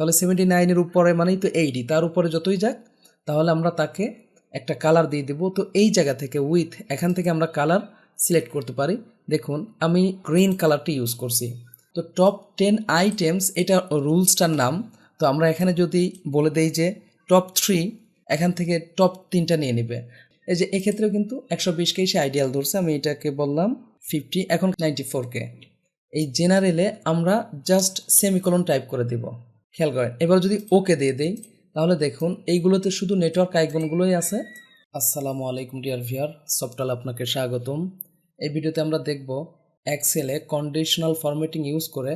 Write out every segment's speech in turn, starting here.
তাহলে 79-এর উপরে মানেই তো 80, তার উপরে যতই যাক তাহলে আমরা তাকে একটা কালার দিয়ে দেবো। তো এই জায়গা থেকে উইথ এখান থেকে আমরা কালার সিলেক্ট করতে পারি। দেখুন আমি গ্রিন কালারটি ইউজ করছি। তো টপ 10 আইটেমস এটা রুলসটার নাম। তো আমরা এখানে যদি বলে দেই যে টপ 3, এখান থেকে টপ 3টা নিয়ে নেবে। এই যে এক্ষেত্রেও কিন্তু 120কেই সে আইডিয়াল ধরছে, আমি এটাকে বললাম 50, এখন 94K। এই জেনারেলে আমরা জাস্ট সেমিকোলন টাইপ করে দেব, খেয়াল করেন। এবার যদি ওকে দিয়ে দেই তাহলে দেখুন এইগুলোতে শুধু নেটওয়ার্ক আইকনগুলোই আছে। আসসালামু আলাইকুম ডিয়ার ভিউয়ার, সফটওয়্যার আপনাকে স্বাগতম। এই ভিডিওতে আমরা দেখব এক্সেলে কন্ডিশনাল ফরম্যাটিং ইউজ করে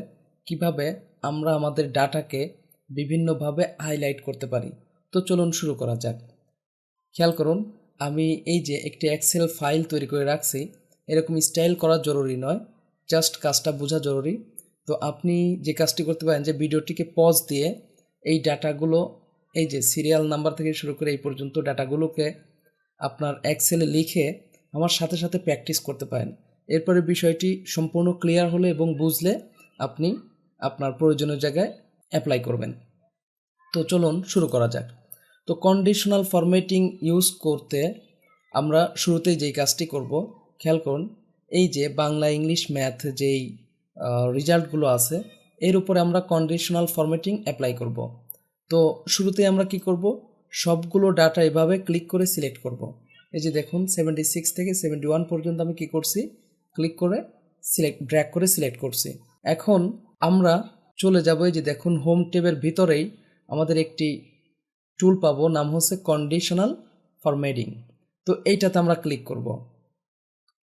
কিভাবে আমরা আমাদের ডাটাকে বিভিন্নভাবে হাইলাইট করতে পারি। তো চলুন শুরু করা যাক। খেয়াল করুন আমি এই যে একটি এক্সেল ফাইল তৈরি করে রাখছি। এরকম স্টাইল করা জরুরি নয়, জাস্ট কাজটা বোঝা জরুরি। তো আপনি যে কাজটি করতে পারেন যে ভিডিওটিকে পজ দিয়ে এই ডাটাগুলো, এই যে সিরিয়াল নাম্বার থেকে শুরু করে এই পর্যন্ত ডাটাগুলোকে আপনার এক্সেলে লিখে আমার সাথে সাথে প্র্যাকটিস করতে পারেন। এরপরে বিষয়টি সম্পূর্ণ ক্লিয়ার হলে এবং বুঝলে আপনি আপনার প্রয়োজনীয় জায়গায় অ্যাপ্লাই করবেন। তো চলুন শুরু করা যাক। তো কন্ডিশনাল ফরম্যাটিং ইউজ করতে আমরা শুরুতেই যেই কাজটি করব, খেয়াল করুন এই যে বাংলা, ইংলিশ, ম্যাথ যেই রেজাল্টগুলো আছে এর উপরে আমরা কন্ডিশনাল ফরম্যাটিং অ্যাপ্লাই করব। তো শুরুতেই আমরা কি করব, সবগুলো ডাটা এভাবে ক্লিক করে সিলেক্ট করব। এই যে দেখুন 76 থেকে 71 পর্যন্ত আমি কি করছি, ক্লিক করে ড্র্যাগ করে সিলেক্ট করছি। এখন আমরা চলে যাব, এই যে দেখুন হোম ট্যাবের ভিতরেই আমাদের একটি টুল পাবো, নাম হচ্ছে কন্ডিশনাল ফরম্যাটিং। তো এইটাতে আমরা ক্লিক করব।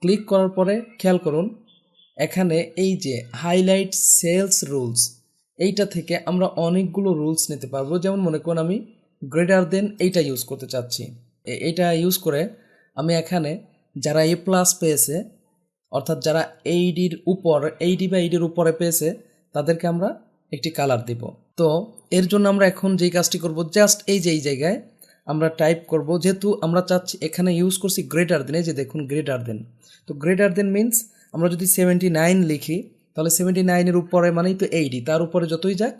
ক্লিক করার পরে খেয়াল করুন এখানে এই যে হাইলাইট সেলস রুলস, এইটা থেকে আমরা অনেকগুলো রুলস নিতে পারবো। যেমন মনে করুন আমি গ্রেটার দেন এইটা ইউজ করতে চাচ্ছি। এইটা ইউজ করে আমি এখানে যারা A+ পেয়েছে, অর্থাৎ যারা 80-র উপর, 80 বা 80-এর উপরে পেয়েছে তাদেরকে আমরা একটি কালার দিব। তো এর জন্য আমরা এখন যেই কাজটি করব, জাস্ট এই যে এই জায়গায় আমরা টাইপ করব, যেহেতু আমরা চাচ্ছি এখানে ইউজ করছি গ্রেটার দেন, এই যে দেখুন গ্রেটার দেন। তো গ্রেটার দেন মিন্স আমরা যদি 79 লিখি তাহলে 79-এর উপরে মানেই তো 80, তার উপরে যতই যাক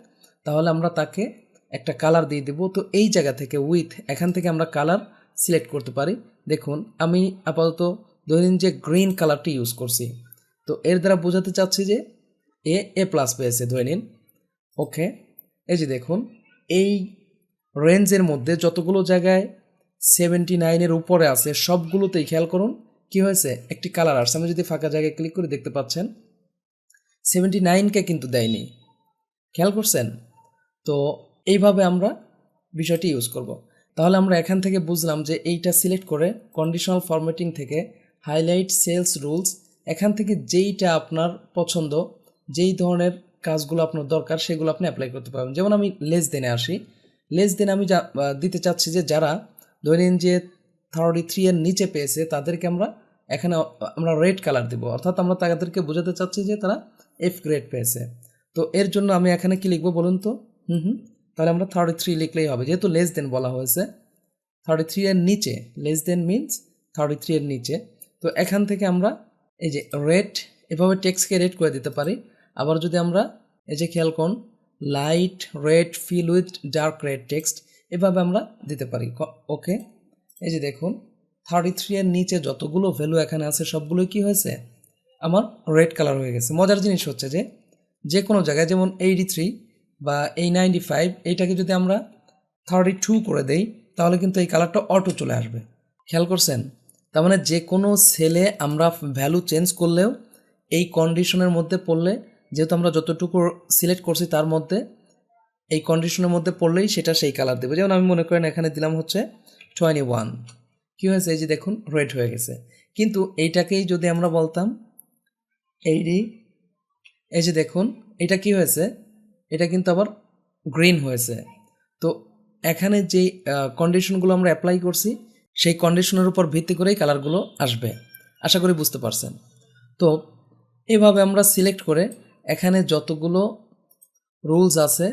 তাহলে আমরা তাকে একটা কালার দিয়ে দেব। তো এই জায়গা থেকে উইথ এখান থেকে আমরা কালার সিলেক্ট করতে পারি। দেখুন আমি আপাতত ধরে নিন যে গ্রিন কালারটি ইউজ করছি। তো এর দ্বারা বোঝাতে চাচ্ছি যে A+ পেয়েছে, ধরে নিন। ওকে, এই যে দেখুন এই রেঞ্জের মধ্যে যতগুলো জায়গায় 79-এর উপরে আছে সবগুলোতেই খেয়াল করুন কি হয়েছে, একটি কালার আসছে। আমি যদি ফাঁকা জায়গায় ক্লিক করে দেখতে পাচ্ছেন 79কে কিন্তু দেয়নি, খেয়াল করছেন? তো এইভাবে আমরা বিষয়টি ইউজ করব। তাহলে আমরা এখান থেকে বুঝলাম যে এইটা সিলেক্ট করে কন্ডিশনাল ফরম্যাটিং থেকে হাইলাইট সেলস রুলস, এখান থেকে যেইটা আপনার পছন্দ, যেই ধরনের কাজগুলো আপনার দরকার সেগুলো আপনি অ্যাপ্লাই করতে পারবেন। যেমন আমি লেস দেনে আসি। লেস দেন আমি দিতে চাচ্ছি যে যারা ধরেন যে 33-এর নিচে পেয়েছে তাদেরকে এখানে আমরা রেড কালার দেব, অর্থাৎ আমরা তাদেরকে বোঝাতে চাচ্ছি যে তারা F গ্রেড পেয়েছে। তো এর জন্য আমি এখানে কি লিখবো বলুন তো? তাহলে আমরা 33 লিখলেই হবে, যেহেতু লেস দেন বলা হয়েছে। 33-এর নিচে, লেস দেন মিনস 33-এর নিচে। তো এখান থেকে আমরা এই যে রেড, এভাবে টেক্সটকে রেড করে দিতে পারি। আবার যদি আমরা এই যে খেয়াল করুন light red fill with dark red text, এভাবে আমরা দিতে পারি। ওকে, এই যে দেখুন 33-এর নিচে যতগুলো ভ্যালু এখানে আছে সবগুলোই কি হয়েছে, আমার রেড কালার হয়ে গেছে। মজার জিনিস হচ্ছে যে কোনো জায়গায় যেমন 83 বা এই 95, এইটাকে যদি আমরা 32 করে দেই তাহলে কিন্তু এই কালারটা অটো চলে আসবে, খেয়াল করছেন? তার মানে যে কোনো সেলে আমরা ভ্যালু চেঞ্জ করলেও এই কন্ডিশনের মধ্যে পড়লে, যেহেতু আমরা যতটুকু সিলেক্ট করছি তার মধ্যে এই কন্ডিশনের মধ্যে পড়লেই সেটা সেই কালার দেবে। যেমন আমি মনে করেন এখানে দিলাম হচ্ছে 21, কী হয়েছে এই যে দেখুন রেড হয়ে গেছে। কিন্তু এইটাকেই যদি আমরা বলতাম 80, এই যে দেখুন এটা কি হয়েছে, এটা কিন্তু আবার গ্রিন হয়েছে। তো এখানে যেই কন্ডিশনগুলো আমরা অ্যাপ্লাই করছি সেই কন্ডিশনের উপর ভিত্তি করেই কালারগুলো আসবে। আশা করি বুঝতে পারছেন। তো এভাবে আমরা সিলেক্ট করে এখানে যতগুলো রুলস আছে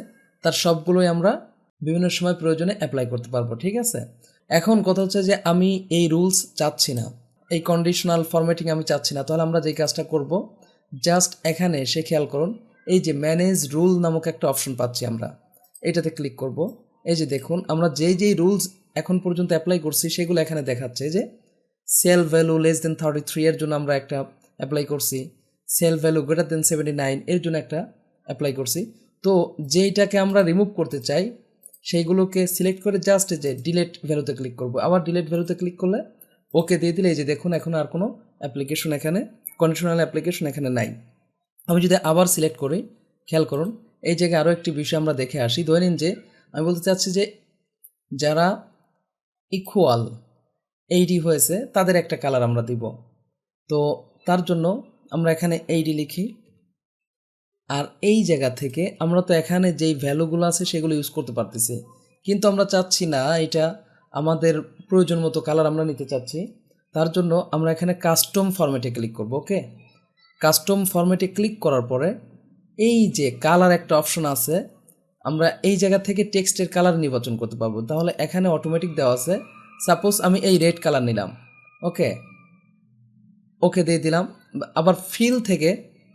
তার সবগুলোই আমরা বিভিন্ন সময় প্রয়োজনে অ্যাপ্লাই করতে পারবো, ঠিক আছে? এখন কথা হচ্ছে যে আমি এই রুলস চাচ্ছি না, এই কন্ডিশনাল ফরম্যাটিং আমি চাচ্ছি না। তাহলে আমরা যেই কাজটা করব, জাস্ট এখানে এসে খেয়াল করুন এই যে ম্যানেজ রুল নামক একটা অপশন পাচ্ছি আমরা। এটাতে ক্লিক করব। এই যে দেখুন আমরা যেই রুলস এখন পর্যন্ত অ্যাপ্লাই করছি সেগুলো এখানে দেখাচ্ছে যে সেল ভ্যালু লেস দেন 33 এর জন্য আমরা একটা অ্যাপ্লাই করছি, সেল ভ্যালু গ্রেটার দেন 79 এর জন্য একটা অ্যাপ্লাই করছি। তো যেইটাকে আমরা রিমুভ করতে চাই সেইগুলোকে সিলেক্ট করে জাস্ট যে ডিলেট ভ্যালুতে ক্লিক করব। আবার ডিলেট ভ্যালুতে ক্লিক করলে ওকে দিয়ে দিলে এই যে দেখুন এখন আর কোনো অ্যাপ্লিকেশন এখানে কন্ডিশনাল অ্যাপ্লিকেশন এখানে নাই। আমি যদি আবার সিলেক্ট করি, খেয়াল করুন এই জায়গায় আরও একটি বিষয় আমরা দেখে আসি। ধরে নিন যে আমি বলতে চাচ্ছি যে যারা ইকুয়াল এইডি হয়েছে তাদের একটা কালার আমরা দিব। তো তার জন্য আমরা এখানে এইডি লিখি, আর এই জায়গা থেকে আমরা তো এখানে যেই ভ্যালুগুলো আছে সেগুলো ইউজ করতে পারতেছি, কিন্তু আমরা চাচ্ছি না এটা আমাদের প্রয়োজন মতো কালার আমরা নিতে চাচ্ছি। তার জন্য আমরা এখানে কাস্টম ফরম্যাটে ক্লিক করব। ওকে, কাস্টম ফরম্যাটে ক্লিক করার পরে এই যে কালার একটা অপশন আছে, আমরা এই জায়গা থেকে টেক্সটের কালার নির্বাচন করতে পারবো। তাহলে এখানে অটোমেটিক দেওয়া আছে, সাপোজ আমি এই রেড কালার নিলাম। ওকে, ওকে দিয়ে দিলাম। আবার ফিল থেকে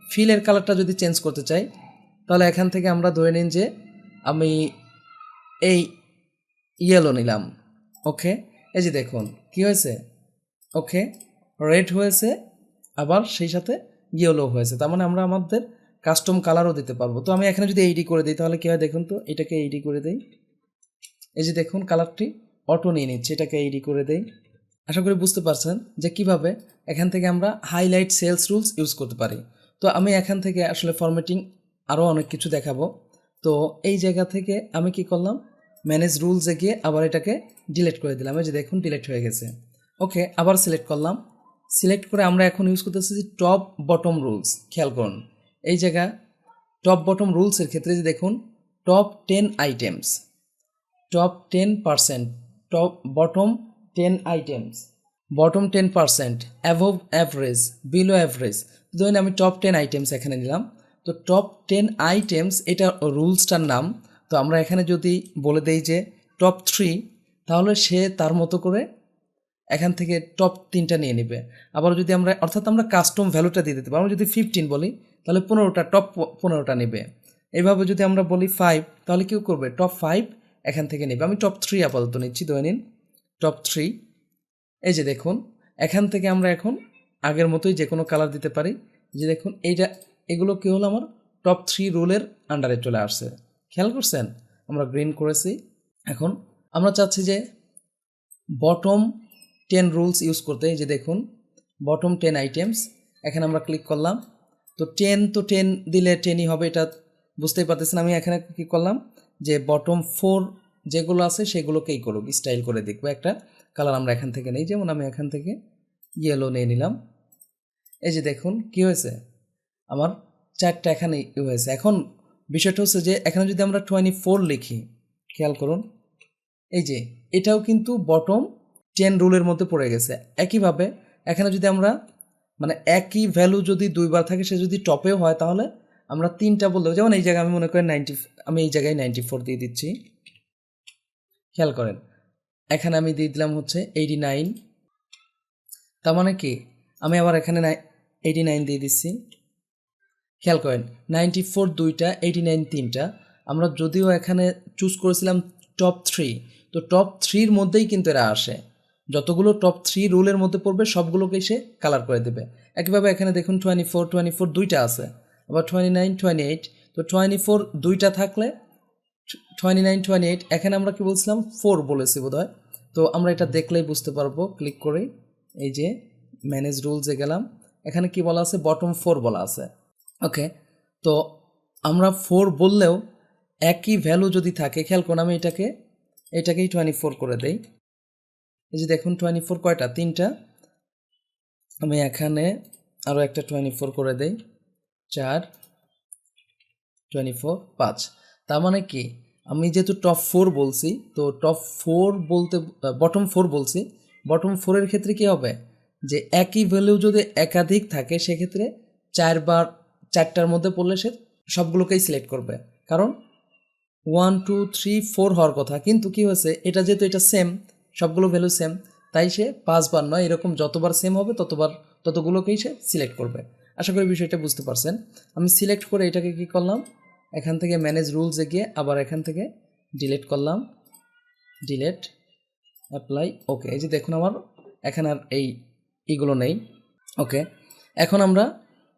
ফিলের কালারটা যদি চেঞ্জ করতে চাই তাহলে এখান থেকে আমরা ধরে নিন যে আমি এই ইয়েলো নিলাম। ওকে, এই যে দেখুন কি হয়েছে, ওকে রেড হয়েছে আবার সেই সাথে ইয়েলো হয়েছে। তার মানে আমরা আমাদের কাস্টম কালারও দিতে পারবো। তো আমি এখানে যদি এইডি করে দিই তাহলে কী হয় দেখুন তো, এটাকে এইডি করে দেই, এই যে দেখুন কালারটি অটো নিয়ে নিচ্ছে, এটাকে এইডি করে দেই। আশা করি বুঝতে পারছেন যে কিভাবে এখান থেকে আমরা হাইলাইট সেলস রুলস ইউজ করতে পারি। তো আমি এখান থেকে আসলে ফরম্যাটিং আরও অনেক কিছু দেখাবো। তো এই জায়গা থেকে আমি কি করলাম, ম্যানেজ রুলসে গিয়ে আবার এটাকে ডিলিট করে দিলাম। এই যে দেখুন ডিলিট হয়ে গেছে। ওকে, আবার সিলেক্ট করলাম, সিলেক্ট করে আমরা এখন ইউজ করতেছি টপ বটম রুলস। খেয়াল করুন এই জায়গা টপ বটম রুলসের ক্ষেত্রে যে দেখুন top 10 items, top 10%, top bottom 10 items, bottom 10%, অ্যাভভ average, below average. ধরুন আমি টপ 10 আইটেমস এখানে নিলাম। তো টপ 10 আইটেমস এটা রুলসটার নাম। তো আমরা এখানে যদি বলে দেই যে টপ 3, তাহলে সে তার মতো করে এখান থেকে টপ 3টা নিয়ে নেবে। আবার যদি আমরা অর্থাৎ আমরা কাস্টম ভ্যালুটা দিয়ে দিতে পারি। আমরা যদি 15 বলি তাহলে 15টা টপ 15টা নেবে। এইভাবে যদি আমরা বলি 5 তাহলে কেউ করবে টপ 5 এখান থেকে নেবে। আমি টপ 3 আপাতত নিচ্ছি, ধরে নিন টপ 3। এই যে দেখুন এখান থেকে আমরা এখন আগের মতোই যে কোনো কালার দিতে পারি। যে দেখুন এগুলো কী হলো, আমার টপ 3 রুলের আন্ডারে চলে আসছে। খেয়াল করছেন আমরা গ্রিন করেছি। এখন আমরা চাচ্ছি যে বটম 10 রুলস ইউজ করতে। এই যে দেখুন বটম 10 আইটেমস, এখানে আমরা ক্লিক করলাম। তো 10 দিলে 10ই হবে, এটা বুঝতেই পারতেছেন। আমি এখানে কী করলাম যে বটম 4 যেগুলো আছে সেগুলোকেই করুক, স্টাইল করে দেখবো একটা কালার আমরা এখান থেকে নেই। যেমন আমি এখান থেকে ইয়েলো নিয়ে নিলাম। এই যে দেখুন কি হয়েছে, আমার 4টা এখানে হয়েছে। এখন বিষয়টা হচ্ছে যে এখানে যদি আমরা 24 লিখি, খেয়াল করুন এই যে এটাও কিন্তু বটম 10 রুলের মধ্যে পড়ে গেছে। একইভাবে এখানে যদি আমরা মানে একই ভ্যালু যদি দুইবার থাকে, সে যদি টপেও হয় তাহলে আমরা 3টা বললেও, যেমন এই জায়গায় আমি মনে করি 90, আমি এই জায়গায় 94 দিয়ে দিচ্ছি। খেয়াল করেন এখানে আমি দিয়ে দিলাম হচ্ছে 89। তার মানে কি আমি আবার এখানে 89 দিয়ে দিচ্ছি। খেয়াল করেন 94 2টা, 89 3টা। আমরা যদিও এখানে চুজ করেছিলাম টপ 3, তো টপ 3-র মধ্যেই কিন্তু এরা আসে। যতগুলো টপ 3 রুলের মধ্যে পড়বে সবগুলোকেই সে কালার করে দেবে। একইভাবে এখানে দেখুন 24 2টা আছে, আবার 29 28। তো 24 2টা থাকলে 29 28, এখানে আমরা কি বলছিলাম 4 বলেছি বোধহয়। তো আমরা এটা দেখলেই বুঝতে পারবো ক্লিক করে। এই যে ম্যানেজ রুলসে গেলাম, এখানে কি বলা আছে বটম 4 বলা আছে। ওকে, তো আমরা 4 বললেও একই ভ্যালু যদি থাকে, খেয়াল করুন আমি এটাকেই 24 করে দেই। এই যে দেখুন 24 কয়টা, 3টা। আমি এখানে আরও একটা 24 করে দেই, 4 24 5। তার মানে কি আমি যেহেতু টপ 4 বলছি, তো টপ 4 বলতে বটম 4 বলছি, বটম 4-এর ক্ষেত্রে কি হবে যে একই ভ্যালু যদি একাধিক থাকে সেক্ষেত্রে 4টার মধ্যে পড়লে সে সবগুলোকেই সিলেক্ট করবে। কারণ 1 2 3 4 হওয়ার কথা, কিন্তু কি হয়েছে এটা যেহেতু এটা সেম, সবগুলো ভ্যালু সেম, তাই সে 5বার নয়, এরকম যতবার সেম হবে ততগুলোকেই সে সিলেক্ট করবে। আশা করি বিষয়টা বুঝতে পারছেন। আমি সিলেক্ট করে এটাকে কি করলাম এখান থেকে ম্যানেজ রুলসে গিয়ে আবার এখান থেকে ডিলিট করলাম, ডিলিট, অ্যাপ্লাই, ওকে। এই যে দেখুন আমার এখানে আর এইগুলো নেই। ওকে, এখন আমরা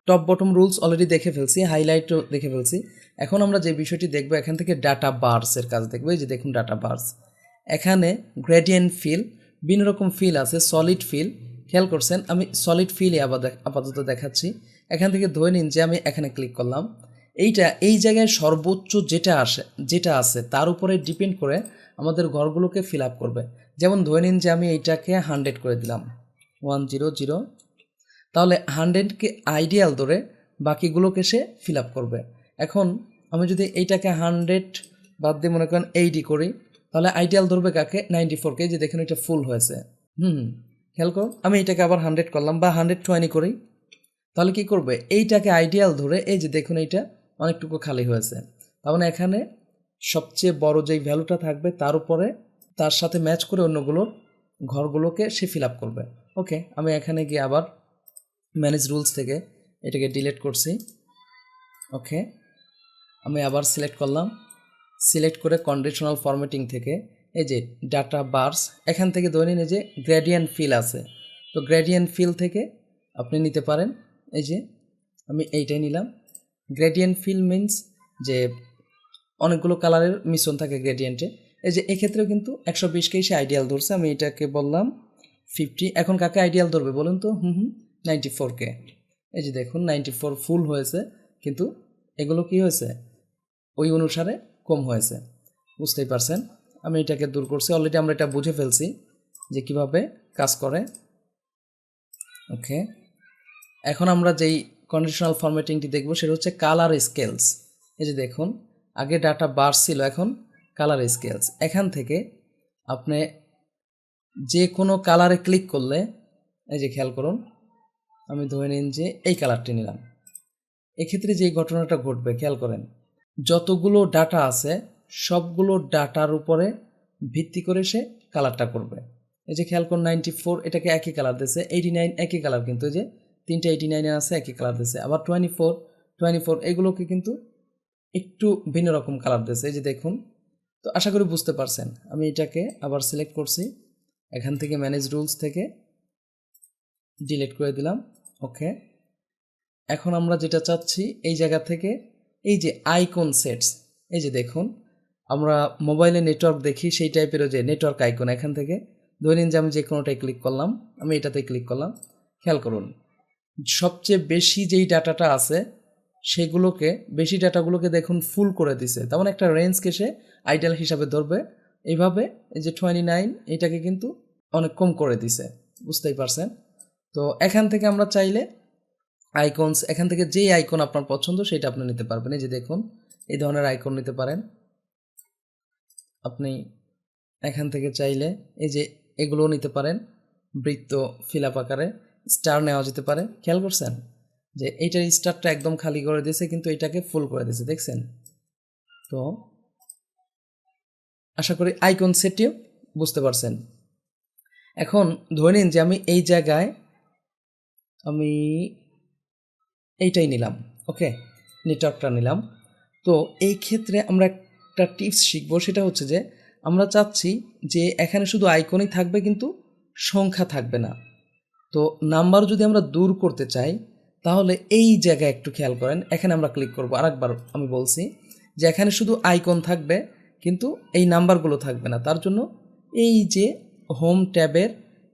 টপ বটম রুলস অলরেডি দেখে ফেলছি, হাইলাইটও দেখে ফেলছি। এখন আমরা যে বিষয়টি দেখব এখান থেকে ডাটা বার্সের কাজ দেখব। এই যে দেখুন ডাটা বার্স, এখানে গ্রেডিয়েন্ট ফিল, বিভিন্ন রকম ফিল আছে, সলিড ফিল, খেয়াল করছেন আমি সলিড ফিলই আপাতত দেখাচ্ছি। এখান থেকে ধরে নিন যে আমি এখানে ক্লিক করলাম, এই জায়গায় সর্বোচ্চ যেটা আছে তার উপরে ডিপেন্ড করে আমাদের ঘরগুলোকে ফিল আপ করবে। যেমন ধরে নিন যে আমি এইটাকে 100 করে দিলাম, 100, তাহলে 100কে আইডিয়াল ধরে বাকিগুলোকে সে ফিল আপ করবে। এখন আমি যদি এইটাকে 100 বাদ দিয়ে মনে করেন 80 করি, তাহলে আইডিয়াল ধরবে কাকে? 94কে। যে দেখুন এটা ফুল হয়েছে। খেয়াল করুন, আমি এইটাকে আবার 100 করলাম বা 120 করি, তাহলে কি করবে? এইটাকে আইডিয়াল ধরে এই যে দেখুন এইটা অনেকটুকু খালি হয়েছে। তার মানে এখানে সবচেয়ে বড় যেই ভ্যালুটা থাকবে তার উপরে তার সাথে ম্যাচ করে অন্যগুলোর ঘরগুলোকে সে ফিল আপ করবে। ওকে, আমি এখানে গিয়ে আবার ম্যানেজ রুলস থেকে এটাকে ডিলিট করছি। ওকে, আমি আবার সিলেক্ট করলাম, সিলেক্ট করে কন্ডিশনাল ফরম্যাটিং থেকে এই যে ডাটা বার্স, এখান থেকে ধরে নিন এই যে গ্রেডিয়েন্ট ফিল আছে, তো গ্রেডিয়েন্ট ফিল থেকে আপনি নিতে পারেন। এই যে আমি এইটাই নিলাম। গ্রেডিয়েন্ট ফিল মিন্স যে অনেকগুলো কালারের মিশ্রণ থাকে গ্রেডিয়েন্টে। এই যে এক্ষেত্রেও কিন্তু 120কেই সে আইডিয়াল ধরছে, আমি এটাকে বললাম 50। এখন কাকে আইডিয়াল ধরবে বলুন তো? 94কে। এই যে দেখুন 94 ফুল হয়েছে, কিন্তু এগুলো কি হয়েছে? ওই অনুসারে কম হয়েছে, বুঝতেই পারছেন। আমি এটাকে দূর করছি, অলরেডি আমরা এটা বুঝে ফেলছি যে কিভাবে কাজ করে। ওকে, এখন আমরা যেই কন্ডিশনাল ফরম্যাটিংটি দেখব সেটা হচ্ছে কালার স্কেলস। এই যে দেখুন আগে ডাটা বার ছিল, এখন কালার স্কেলস। এখান থেকে আপনি যে কোনো কালারে ক্লিক করলে এই যে খেয়াল করুন, আমি ধরে নিন যে এই কালারটি নিলাম, এক্ষেত্রে যেই ঘটনাটা ঘটবে খেয়াল করেন, যতগুলো ডাটা আছে সবগুলো ডাটার উপরে ভিত্তি করে সে কালারটা করবে। এই যে খেয়াল করুন 94 এটাকে একই কালার দিয়েছে, 89 একই কালার, কিন্তু এই যে তিনটা 89 আছে একই কালার দিয়েছে, আবার 24 এগুলোকে কিন্তু একটু ভিন্ন রকম কালার দিয়েছে। এই যে দেখুন, তো আশা করি বুঝতে পারছেন। আমি এটাকে আবার সিলেক্ট করছি, এখান থেকে ম্যানেজ রুলস থেকে ডিলিট করে দিলাম। ওকে, এখন আমরা যেটা চাচ্ছি এই জায়গা থেকে এই যে আইকন সেটস, এই যে দেখুন আমরা মোবাইলে নেটওয়ার্ক দেখি সেই টাইপেরও যে নেটওয়ার্ক আইকন, এখান থেকে ধরে নিন যে আমি যে কোনোটাই ক্লিক করলাম, আমি এটাতে ক্লিক করলাম। খেয়াল করুন সবচেয়ে বেশি যেই ডাটাটা আছে সেগুলোকে, বেশি ডাটাগুলোকে দেখুন ফুল করে দিছে, তেমন একটা রেঞ্জকে সে আইডিয়াল হিসাবে ধরবে। এইভাবে এই যে 29 এটাকে কিন্তু অনেক কম করে দিছে, বুঝতেই পারছেন। তো এখান থেকে আমরা চাইলে আইকনস, এখান থেকে যেই আইকন আপনার পছন্দ সেটা আপনি নিতে পারবেন। এই যে দেখুন এই ধরনের আইকন নিতে পারেন আপনি। এখান থেকে চাইলে এই যে এগুলোও নিতে পারেন, বৃত্ত ফিল আপ আকারে স্টার নেওয়া যেতে পারে। খেয়াল করছেন যে এইটার স্টারটা একদম খালি করে দিয়েছে, কিন্তু এটাকে ফুল করে দিয়েছে, দেখছেন? তো আশা করি আইকন সেটটিও বুঝতে পারছেন। এখন ধরে নিন যে আমি এই জায়গায় আমি এইটাই নিলাম, ওকে, নেটওয়ার্কটা নিলাম। তো এই ক্ষেত্রে আমরা একটা টিপস শিখবো, সেটা হচ্ছে যে আমরা চাচ্ছি যে এখানে শুধু আইকনই থাকবে কিন্তু সংখ্যা থাকবে না। তো নাম্বার যদি আমরা দূর করতে চাই তাহলে এই জায়গায় একটু খেয়াল করেন, এখানে আমরা ক্লিক করব। আরেকবার আমি বলছি যে এখানে শুধু আইকন থাকবে কিন্তু এই নাম্বারগুলো থাকবে না। তার জন্য এই যে হোম ট্যাবের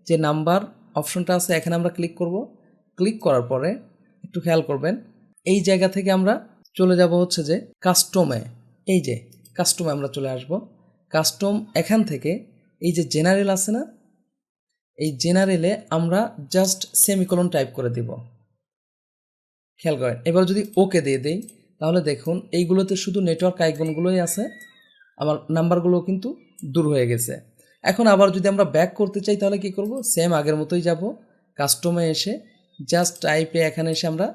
যে নাম্বার অপশনটা আছে এখানে আমরা ক্লিক করব। ক্লিক করার পরে একটু খেয়াল করবেন এই জায়গা থেকে আমরা চলে যাব হচ্ছে যে কাস্টমে। এই যে কাস্টমে আমরা চলে আসব। কাস্টম, এখান থেকে এই যে জেনারেল আছে না, এই জেনারেলে আমরা জাস্ট সেমিকোলন টাইপ করে দিব। খেয়াল করেন, এবার যদি ওকে দিয়ে দেই তাহলে দেখুন এইগুলোতে শুধু নেটওয়ার্ক আইকনগুলোই আছে, আমার নাম্বারগুলো কিন্তু দূর হয়ে গেছে। এখন আবার যদি আমরা ব্যাক করতে চাই তাহলে কি করব? সেম আগের মতোই যাব, কাস্টমে এসে জাস্ট টাইপে এখানে এসে আমরা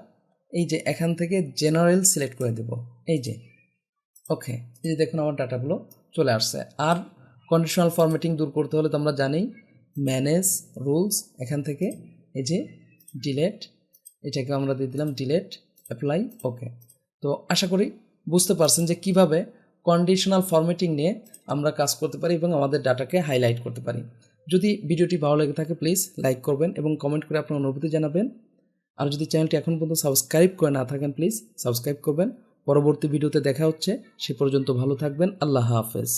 এই যে এখান থেকে জেনারেল সিলেক্ট করে দেব। এই যে ওকে, এই যে দেখুন আমার ডাটাগুলো চলে আসছে। আর কন্ডিশনাল ফরম্যাটিং দূর করতে হলে তো আমরা জানি ম্যানেজ রুলস, এখান থেকে এই যে ডিলেট, এটাকে আমরা দিয়ে দিলাম ডিলেট, অ্যাপ্লাই, ওকে। তো আশা করি বুঝতে পারছেন যে কিভাবে কন্ডিশনাল ফরম্যাটিং নিয়ে আমরা কাজ করতে পারি এবং আমাদের ডাটাকে হাইলাইট করতে পারি। যদি ভিডিওটি ভালো লেগে থাকে প্লিজ লাইক করবেন এবং কমেন্ট করে আপনার অনুভূতি জানাবেন। আর যদি চ্যানেলটি এখন পর্যন্ত সাবস্ক্রাইব করে না থাকেন প্লিজ সাবস্ক্রাইব করবেন। পরবর্তী ভিডিওতে দেখা হচ্ছে, সে পর্যন্ত ভালো থাকবেন। আল্লাহ হাফেজ।